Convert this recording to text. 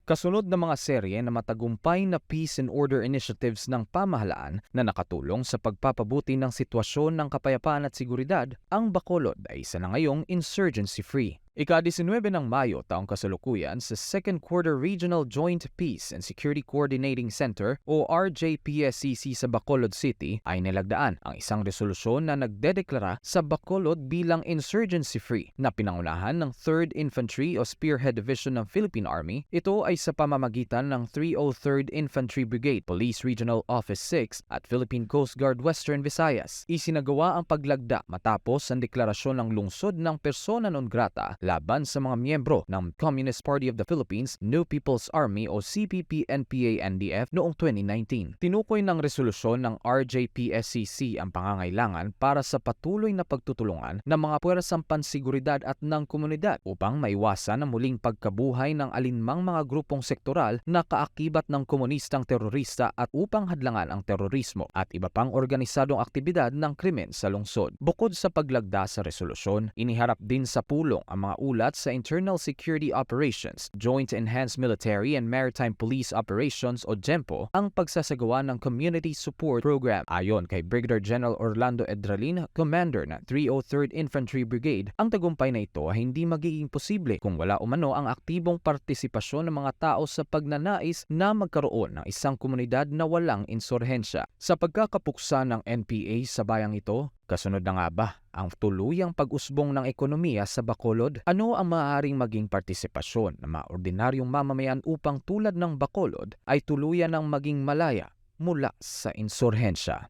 Kasunod ng mga serye na matagumpay na peace and order initiatives ng pamahalaan na nakatulong sa pagpapabuti ng sitwasyon ng kapayapaan at seguridad, ang Bacolod ay isa na ngayong insurgency-free. Ika-19 ng Mayo taong kasalukuyan sa Second Quarter Regional Joint Peace and Security Coordinating Center o RJPSCC sa Bacolod City ay nilagdaan ang isang resolusyon na nagdedeklara sa Bacolod bilang insurgency-free na pinangunahan ng 3rd Infantry o Spearhead Division ng Philippine Army. Ito ay sa pamamagitan ng 303rd Infantry Brigade, Police Regional Office 6 at Philippine Coast Guard Western Visayas. Isinagawa ang paglagda matapos ang deklarasyon ng lungsod ng persona non grata laban sa mga miyembro ng Communist Party of the Philippines, New People's Army o CPP-NPA-NDF noong 2019. Tinukoy ng resolusyon ng RJPSCC ang pangangailangan para sa patuloy na pagtutulungan ng mga puwersang pansiguridad at ng komunidad upang maiwasan ang muling pagkabuhay ng alinmang mga grupong sektoral na kaakibat ng komunistang terorista at upang hadlangan ang terorismo at iba pang organisadong aktibidad ng krimen sa lungsod. Bukod sa paglagda sa resolusyon, iniharap din sa pulong ang mga ulat sa Internal Security Operations, Joint Enhanced Military and Maritime Police Operations o JEMPO ang pagsasagawa ng Community Support Program. Ayon kay Brigadier General Orlando Edralin, Commander ng 303rd Infantry Brigade, ang tagumpay na ito ay hindi magiging posible kung wala umano ang aktibong partisipasyon ng mga tao sa pagnanais na magkaroon ng isang komunidad na walang insurhensya. Sa pagkakapuksa ng NPA sa bayang ito, kasunod na nga ba ang tuluyang pag-usbong ng ekonomiya sa Bacolod? Ano ang maaaring maging partisipasyon ng mga ordinaryong mamamayan upang tulad ng Bacolod ay tuluyan ng maging malaya mula sa insurhensya?